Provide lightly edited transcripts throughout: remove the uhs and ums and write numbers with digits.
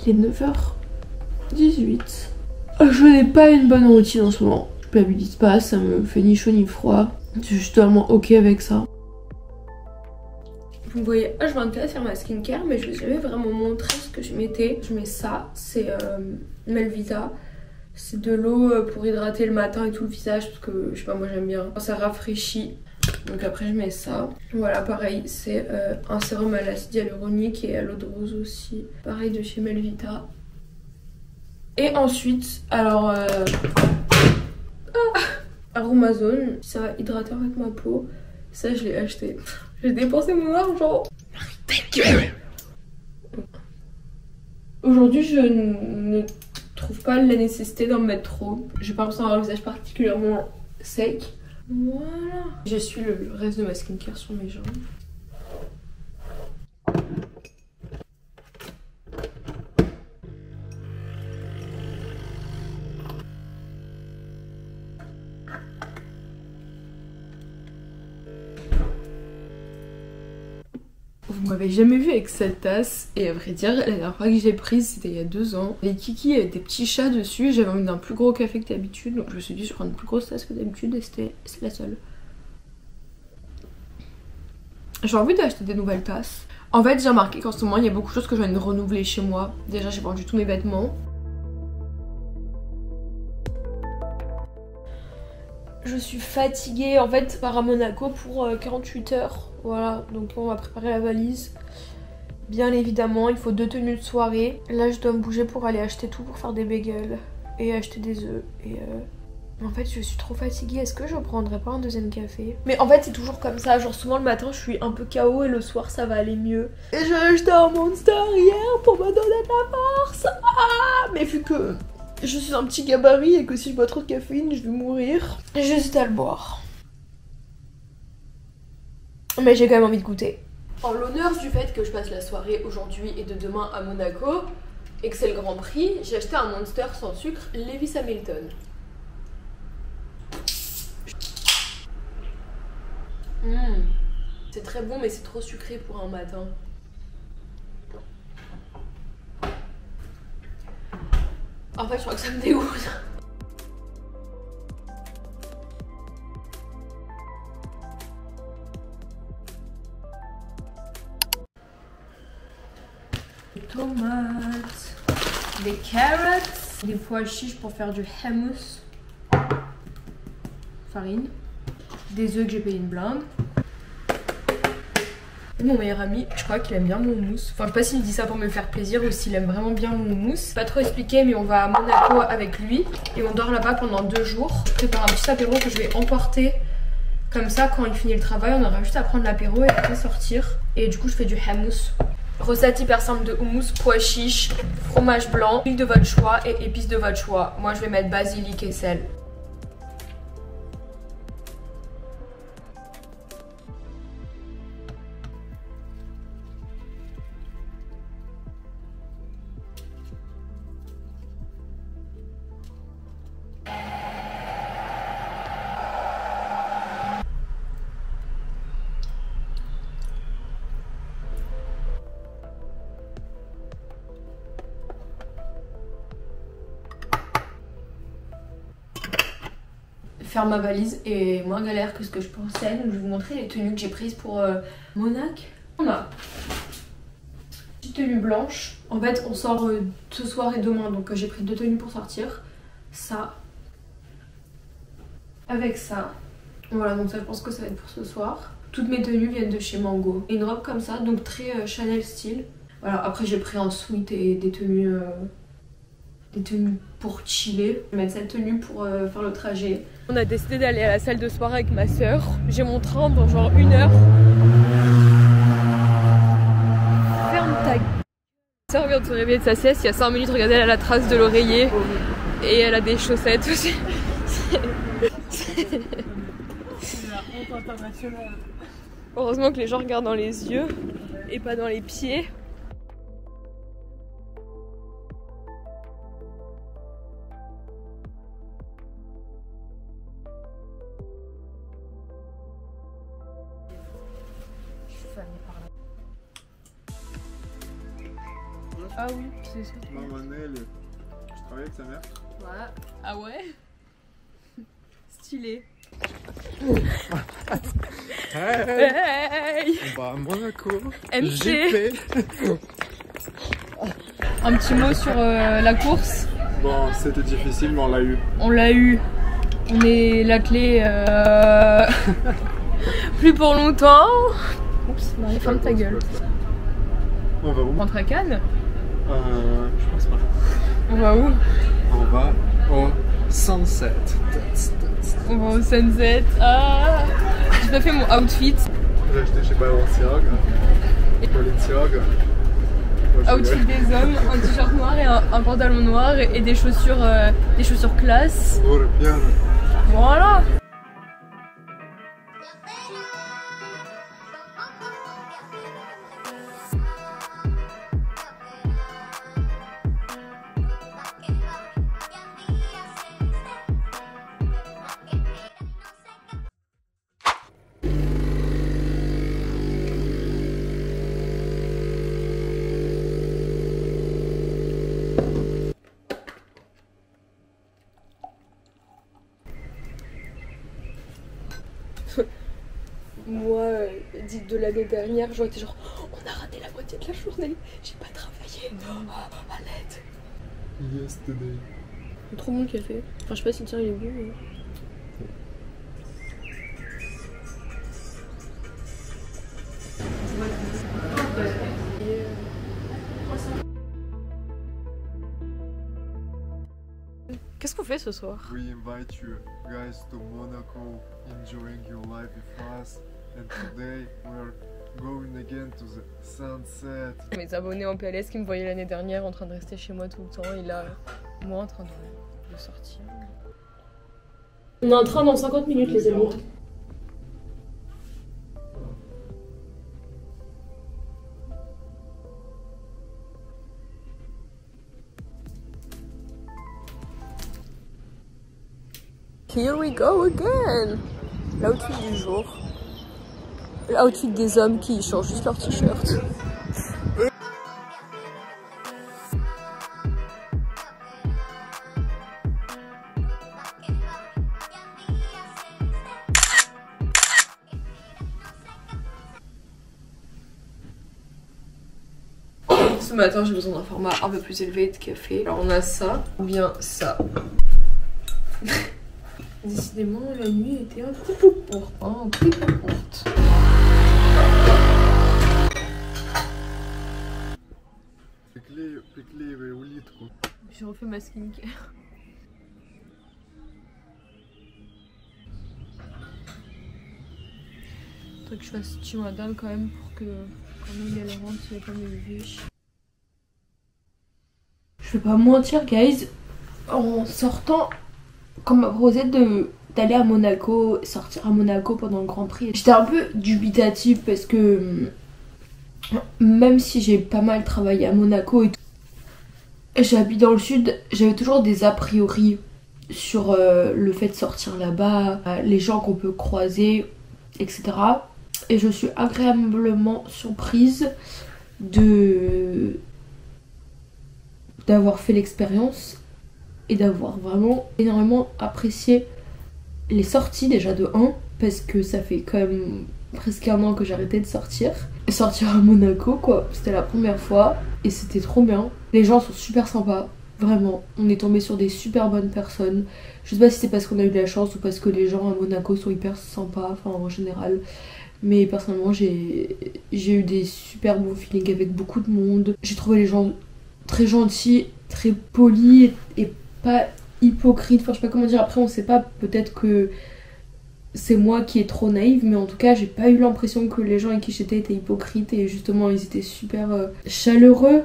Il est 9h18. Je n'ai pas une bonne routine en ce moment. Je m'habilite pas, ça me fait ni chaud ni froid. Je suis totalement ok avec ça. Vous me voyez H24 faire ma skincare, mais je vais jamais vraiment montrer ce que je mettais. Je mets ça, c'est Melvita. C'est de l'eau pour hydrater le matin et tout le visage parce que je sais pas, moi j'aime bien. Ça rafraîchit. Donc après je mets ça. Voilà, pareil, c'est un sérum à l'acide hyaluronique et à l'eau de rose aussi. Pareil de chez Melvita. Et ensuite, alors Aromazone, ça va hydrater en fait ma peau. Ça je l'ai acheté. J'ai dépensé mon argent. Aujourd'hui je ne trouve pas la nécessité d'en mettre trop. J'ai pas l'impression d'avoir le visage particulièrement sec. Voilà. J'essuie le reste de ma skincare sur mes jambes. Vous m'avez jamais vu avec cette tasse et à vrai dire la dernière fois que j'ai prise c'était il y a 2 ans. Les kikis avaient des petits chats dessus, j'avais envie d'un plus gros café que d'habitude donc je me suis dit je prends une plus grosse tasse que d'habitude et c'est la seule. J'ai envie d'acheter des nouvelles tasses. En fait j'ai remarqué qu'en ce moment il y a beaucoup de choses que j'ai envie de renouveler chez moi. Déjà j'ai vendu tous mes vêtements. Je suis fatiguée, en fait, par à Monaco pour 48 heures. Voilà, donc on va préparer la valise. Bien évidemment, il faut 2 tenues de soirée. Là, je dois me bouger pour aller acheter tout pour faire des bagels et acheter des œufs. Et en fait, je suis trop fatiguée. Est-ce que je prendrais pas un deuxième café? Mais en fait, c'est toujours comme ça. Genre, souvent le matin, je suis un peu KO et le soir, ça va aller mieux. Et j'ai acheté un Monster hier pour me donner de la force. Ah, mais vu que je suis un petit gabarit et que si je bois trop de caféine, je vais mourir. J'hésite à le boire. Mais j'ai quand même envie de goûter. En l'honneur du fait que je passe la soirée aujourd'hui et de demain à Monaco, et que c'est le Grand Prix, j'ai acheté un Monster sans sucre Lewis Hamilton. C'est très bon mais c'est trop sucré pour un matin. En fait je crois que ça me dégoûte. Des tomates, des carottes, des pois chiches pour faire du hummus, farine, des œufs que j'ai payé une blinde. Et mon meilleur ami, je crois qu'il aime bien mon houmous. Enfin, je sais pas s'il me dit ça pour me faire plaisir ou s'il aime vraiment bien mon houmous. Pas trop expliqué, mais on va à Monaco avec lui et on dort là-bas pendant 2 jours. Je prépare un petit apéro que je vais emporter. Comme ça, quand il finit le travail, on aura juste à prendre l'apéro et après sortir. Et du coup, je fais du hummus. Recette hyper simple de houmous, pois chiches, fromage blanc, huile de votre choix et épices de votre choix. Moi, je vais mettre basilic et sel. Faire ma valise est moins galère que ce que je pensais. Donc je vais vous montrer les tenues que j'ai prises pour Monaco. On a une petite tenue blanche. En fait on sort ce soir et demain donc j'ai pris 2 tenues pour sortir. Ça avec ça. Voilà donc ça je pense que ça va être pour ce soir. Toutes mes tenues viennent de chez Mango. Et une robe comme ça donc très Chanel style. Voilà après j'ai pris un sweat et des tenues pour chiller. Je vais mettre cette tenue pour faire le trajet. On a décidé d'aller à la salle de soirée avec ma soeur. J'ai mon train dans genre 1 heure. Ferme ta gueule. Ma soeur vient de se réveiller de sa sieste. Il y a 5 minutes, regardez, elle a la trace de l'oreiller. Et elle a des chaussettes aussi. C'est la honte internationale. Heureusement que les gens regardent dans les yeux et pas dans les pieds. Ah oui, c'est ça. Maman Nel, tu travailles avec sa mère? Ouais. Ah ouais? Stylé. Hey, on va à Monaco. MC. Un petit mot sur la course. Bon, c'était difficile, mais on l'a eu. On l'a eu. On est la clé. Plus pour longtemps. Oups, Marie, ferme ta gueule. On va où? On rentre à Cannes? Je pense pas. On va où? On va au Sunset. On va au Sunset. Ah, j'ai pas fait mon outfit. J'ai acheté chez Balenciaga. Outfit des hommes, un t-shirt noir et un pantalon noir et des chaussures classe. Bien. Voilà. Moi, dites de l'année dernière, j'aurais été genre on a raté la moitié de la journée, j'ai pas travaillé, à l'aide. Yesterday. C'est trop bon le café. Enfin, je sais pas si le tien il est bon. Mais... Qu'est-ce qu'on fait ce soir? We invite you guys to Monaco, enjoying your life with us. And today we're going again to the sunset. Mes abonnés en PLS qui me voyaient l'année dernière en train de rester chez moi tout le temps et là, moi en train de sortir. On a un train dans 50 minutes les amis. Here we go again. L'outfit du jour. L'outfit des hommes qui changent juste leur t-shirt. Ce matin, j'ai besoin d'un format un peu plus élevé de café. Alors on a ça, ou bien ça. Décidément, la nuit était un petit peu courte, hein, un petit peu courte. J'ai refait ma skincare. Faudrait que je fasse style madame quand même pour que quand même elle rentre, il va pas m'élever. Je vais pas mentir guys, en sortant, quand m'a proposé d'aller à Monaco, sortir à Monaco pendant le Grand Prix, j'étais un peu dubitative parce que même si j'ai pas mal travaillé à Monaco et tout, j'habite dans le sud, j'avais toujours des a priori sur le fait de sortir là-bas, les gens qu'on peut croiser, etc. Et je suis agréablement surprise d'avoir fait l'expérience et d'avoir vraiment énormément apprécié les sorties déjà de 1 parce que ça fait quand même presque un an que j'arrêtais de sortir. Sortir à Monaco quoi, c'était la première fois et c'était trop bien. Les gens sont super sympas, vraiment. On est tombé sur des super bonnes personnes. Je sais pas si c'est parce qu'on a eu de la chance ou parce que les gens à Monaco sont hyper sympas, enfin en général. Mais personnellement j'ai eu des super bons feelings avec beaucoup de monde. J'ai trouvé les gens très gentils, très polis et pas hypocrites. Enfin je sais pas comment dire, après on sait pas, peut-être que c'est moi qui est trop naïve, mais en tout cas j'ai pas eu l'impression que les gens avec qui j'étais étaient hypocrites et justement ils étaient super chaleureux.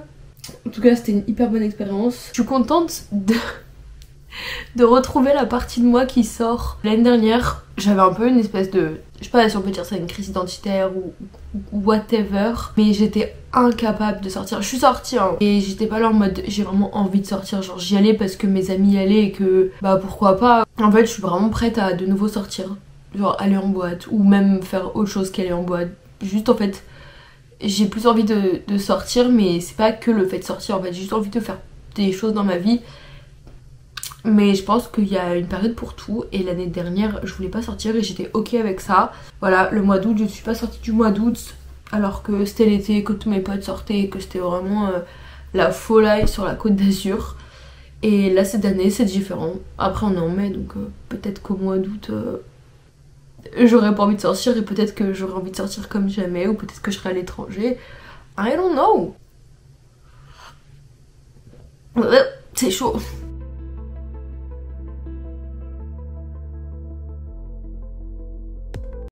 En tout cas c'était une hyper bonne expérience. Je suis contente de retrouver la partie de moi qui sort. L'année dernière j'avais un peu une espèce de, je sais pas si on peut dire ça, une crise identitaire ou whatever, mais j'étais incapable de sortir. Je suis sortie hein, et j'étais pas là en mode j'ai vraiment envie de sortir, genre j'y allais parce que mes amis y allaient et que bah pourquoi pas. En fait je suis vraiment prête à de nouveau sortir, genre aller en boîte ou même faire autre chose qu'aller en boîte. Juste en fait j'ai plus envie de sortir, mais c'est pas que le fait de sortir, en fait j'ai juste envie de faire des choses dans ma vie. Mais je pense qu'il y a une période pour tout, et l'année dernière je voulais pas sortir et j'étais ok avec ça. Voilà, le mois d'août je ne suis pas sortie du mois d'août alors que c'était l'été, que tous mes potes sortaient, que c'était vraiment la folie sur la Côte d'Azur. Et là cette année c'est différent. Après on est en mai, donc peut-être qu'au mois d'août j'aurais pas envie de sortir, et peut-être que j'aurais envie de sortir comme jamais, ou peut-être que je serai à l'étranger. I don't know. C'est chaud.